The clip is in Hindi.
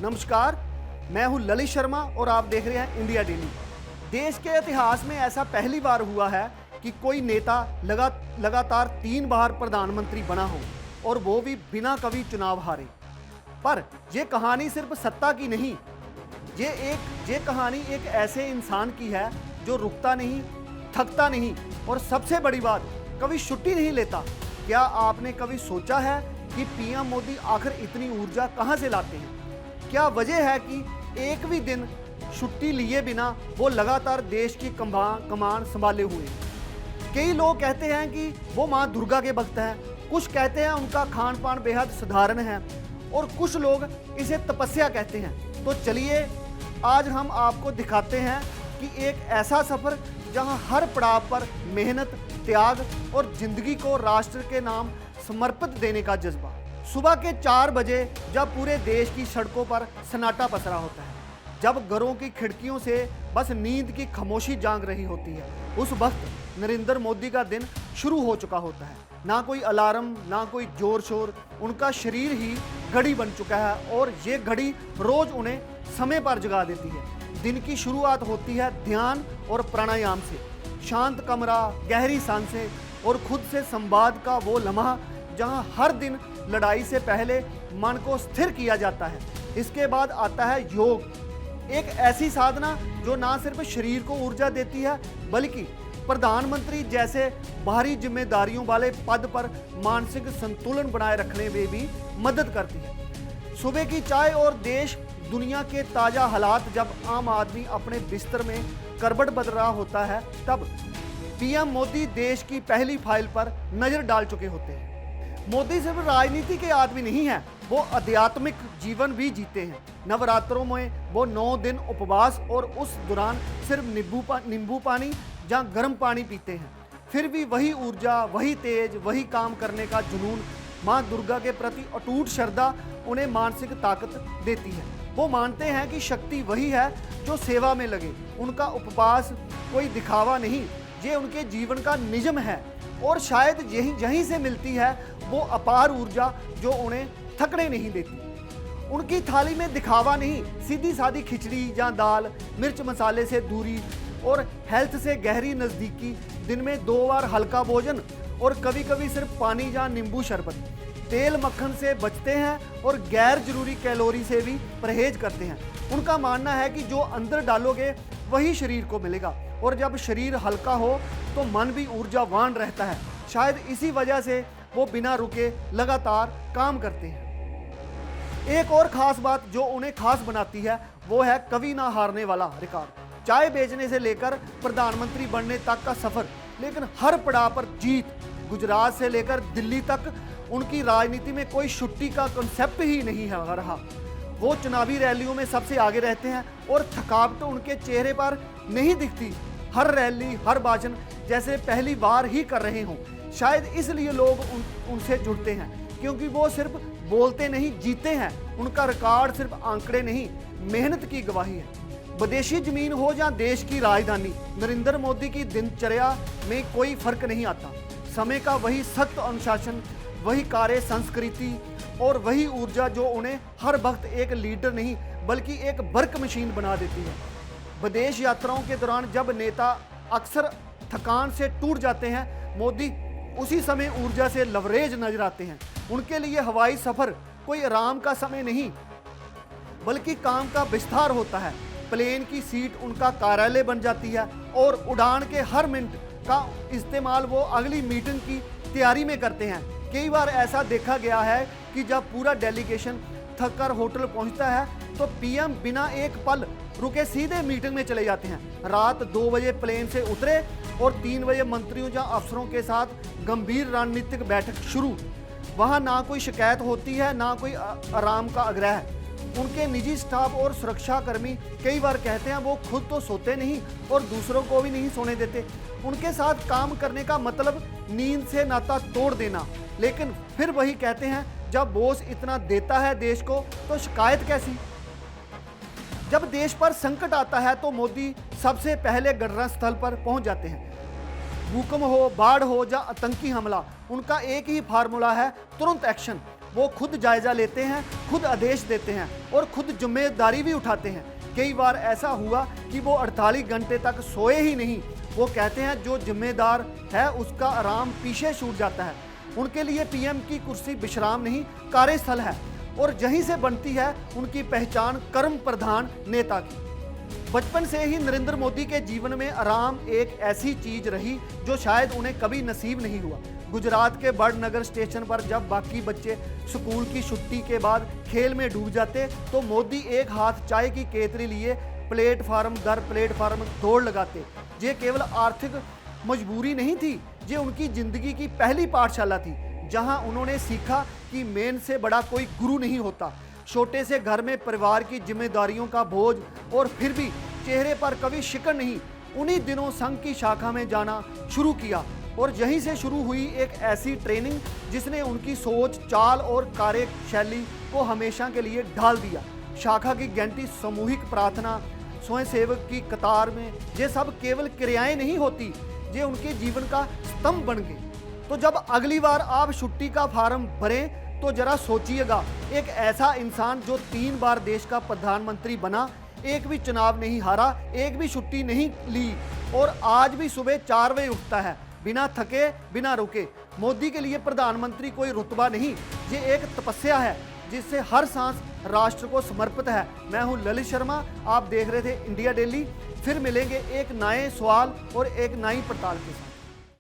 नमस्कार, मैं हूं ललित शर्मा और आप देख रहे हैं इंडिया डेली। देश के इतिहास में ऐसा पहली बार हुआ है कि कोई नेता लगातार 3 बार प्रधानमंत्री बना हो और वो भी बिना कभी चुनाव हारे। पर यह कहानी सिर्फ सत्ता की नहीं, ये कहानी एक ऐसे इंसान की है जो रुकता नहीं, थकता नहीं और सबसे बड़ी बात, कभी छुट्टी नहीं लेता। क्या आपने कभी सोचा है कि पीएम मोदी आखिर इतनी ऊर्जा कहां से लाते हैं? क्या वजह है कि एक भी दिन छुट्टी लिए बिना वो लगातार देश की कमान संभाले हुए हैं? कई लोग कहते हैं कि वो माँ दुर्गा के भक्त हैं, कुछ कहते हैं उनका खान पान बेहद साधारण है और कुछ लोग इसे तपस्या कहते हैं। तो चलिए आज हम आपको दिखाते हैं कि एक ऐसा सफ़र जहां हर पड़ाव पर मेहनत, त्याग और जिंदगी को राष्ट्र के नाम समर्पित देने का जज्बा। सुबह के 4 बजे जब पूरे देश की सड़कों पर सन्नाटा पसरा होता है, जब घरों की खिड़कियों से बस नींद की खामोशी जाग रही होती है, उस वक्त नरेंद्र मोदी का दिन शुरू हो चुका होता है। ना कोई अलार्म, ना कोई जोर शोर, उनका शरीर ही घड़ी बन चुका है और ये घड़ी रोज उन्हें समय पर जगा देती है। दिन की शुरुआत होती है ध्यान और प्राणायाम से। शांत कमरा, गहरी सांसें और खुद से संवाद का वो लम्हा जहां हर दिन लड़ाई से पहले मन को स्थिर किया जाता है। इसके बाद आता है योग, एक ऐसी साधना जो ना सिर्फ शरीर को ऊर्जा देती है बल्कि प्रधानमंत्री जैसे भारी जिम्मेदारियों वाले पद पर मानसिक संतुलन बनाए रखने में भी मदद करती है। सुबह की चाय और देश दुनिया के ताज़ा हालात, जब आम आदमी अपने बिस्तर में करवट बदल रहा होता है, तब पीएम मोदी देश की पहली फाइल पर नजर डाल चुके होते हैं। मोदी सिर्फ राजनीति के आदमी नहीं है, वो आध्यात्मिक जीवन भी जीते हैं। नवरात्रों में वो 9 दिन उपवास और उस दौरान सिर्फ नींबू पानी या गर्म पानी पीते हैं। फिर भी वही ऊर्जा, वही तेज, वही काम करने का जुनून, माँ दुर्गा के प्रति अटूट श्रद्धा उन्हें मानसिक ताकत देती है। वो मानते हैं कि शक्ति वही है जो सेवा में लगे। उनका उपवास कोई दिखावा नहीं, ये उनके जीवन का नियम है और शायद यहीं से मिलती है वो अपार ऊर्जा जो उन्हें थकने नहीं देती। उनकी थाली में दिखावा नहीं, सीधी सादी खिचड़ी या दाल, मिर्च मसाले से दूरी और हेल्थ से गहरी नज़दीकी। दिन में 2 बार हल्का भोजन और कभी कभी सिर्फ पानी या नींबू शरबत। तेल मक्खन से बचते हैं और गैर जरूरी कैलोरी से भी परहेज करते हैं। उनका मानना है कि जो अंदर डालोगे वही शरीर को मिलेगा और जब शरीर हल्का हो तो मन भी ऊर्जावान रहता है। शायद इसी वजह से वो बिना रुके लगातार काम करते हैं। एक और खास बात जो उन्हें खास बनाती है वो है कभी ना हारने वाला रिकॉर्ड। चाय बेचने से लेकर प्रधानमंत्री बनने तक का सफर, लेकिन हर पड़ाव पर जीत। गुजरात से लेकर दिल्ली तक उनकी राजनीति में कोई छुट्टी का कॉन्सेप्ट ही नहीं है रहा। वो चुनावी रैलियों में सबसे आगे रहते हैं और थकावट उनके चेहरे पर नहीं दिखती। हर रैली, हर भाषण जैसे पहली बार ही कर रहे हों। शायद इसलिए लोग उनसे जुड़ते हैं, क्योंकि वो सिर्फ बोलते नहीं, जीते हैं। उनका रिकॉर्ड सिर्फ आंकड़े नहीं, मेहनत की गवाही है। विदेशी जमीन हो या देश की राजधानी, नरेंद्र मोदी की दिनचर्या में कोई फर्क नहीं आता। समय का वही सख्त अनुशासन, वही कार्य संस्कृति और वही ऊर्जा जो उन्हें हर वक्त एक लीडर नहीं बल्कि एक वर्क मशीन बना देती है। विदेश यात्राओं के दौरान जब नेता अक्सर थकान से टूट जाते हैं, मोदी उसी समय ऊर्जा से लवरेज नजर आते हैं। उनके लिए हवाई सफर कोई आराम का समय नहीं बल्कि काम का विस्तार होता है। प्लेन की सीट उनका कार्यालय बन जाती है और उड़ान के हर मिनट का इस्तेमाल वो अगली मीटिंग की तैयारी में करते हैं। कई बार ऐसा देखा गया है कि जब पूरा डेलीगेशन थक कर होटल पहुंचता है तो पीएम बिना एक पल रुके सीधे मीटिंग में चले जाते हैं। रात 2 बजे प्लेन से उतरे और 3 बजे मंत्रियों या अफसरों के साथ गंभीर रणनीतिक बैठक शुरू। वहां ना कोई शिकायत होती है, ना कोई आराम का आग्रह। उनके निजी स्टाफ और सुरक्षाकर्मी कई बार कहते हैं वो खुद तो सोते नहीं और दूसरों को भी नहीं सोने देते। उनके साथ काम करने का मतलब नींद से नाता तोड़ देना। लेकिन फिर वही कहते हैं, जब बॉस इतना देता है देश को तो शिकायत कैसी। जब देश पर संकट आता है तो मोदी सबसे पहले घटनास्थल पर पहुंच जाते हैं। भूकंप हो, बाढ़ हो या आतंकी हमला, उनका एक ही फार्मूला है, तुरंत एक्शन। वो खुद जायजा लेते हैं, खुद आदेश देते हैं और खुद जिम्मेदारी भी उठाते हैं। कई बार ऐसा हुआ कि वो 48 घंटे तक सोए ही नहीं। वो कहते हैं जो जिम्मेदार है उसका आराम पीछे छूट जाता है। उनके लिए पीएम की कुर्सी विश्राम नहीं, कार्यस्थल है और यहीं से बनती है उनकी पहचान कर्म प्रधान नेता की। बचपन से ही नरेंद्र मोदी के जीवन में आराम एक ऐसी चीज रही जो शायद उन्हें कभी नसीब नहीं हुआ। गुजरात के बड़नगर स्टेशन पर जब बाकी बच्चे स्कूल की छुट्टी के बाद खेल में डूब जाते तो मोदी एक हाथ चाय की केतली लिए प्लेटफार्म दर प्लेटफार्म दौड़ लगाते। ये केवल आर्थिक मजबूरी नहीं थी, ये उनकी जिंदगी की पहली पाठशाला थी, जहां उन्होंने सीखा कि मेहन से बड़ा कोई गुरु नहीं होता। छोटे से घर में परिवार की जिम्मेदारियों का बोझ और फिर भी चेहरे पर कभी शिकन नहीं। उन्हीं दिनों संघ की शाखा में जाना शुरू किया और यहीं से शुरू हुई एक ऐसी ट्रेनिंग जिसने उनकी सोच, चाल और कार्यशैली को हमेशा के लिए ढाल दिया। शाखा की घंटी, सामूहिक प्रार्थना, स्वयंसेवक की कतार में, ये सब केवल क्रियाएं नहीं होती, ये उनके जीवन का स्तंभ बन गए। तो जब अगली बार आप छुट्टी का फार्म भरें तो जरा सोचिएगा, एक ऐसा इंसान जो 3 बार देश का प्रधानमंत्री बना, एक भी चुनाव नहीं हारा, एक भी छुट्टी नहीं ली और आज भी सुबह 4 बजे उठता है, बिना थके बिना रुके। मोदी के लिए प्रधानमंत्री कोई रुतबा नहीं, ये एक तपस्या है जिससे हर सांस राष्ट्र को समर्पित है। मैं हूं ललित शर्मा, आप देख रहे थे इंडिया डेली। फिर मिलेंगे एक नए सवाल और एक नई पड़ताल के साथ।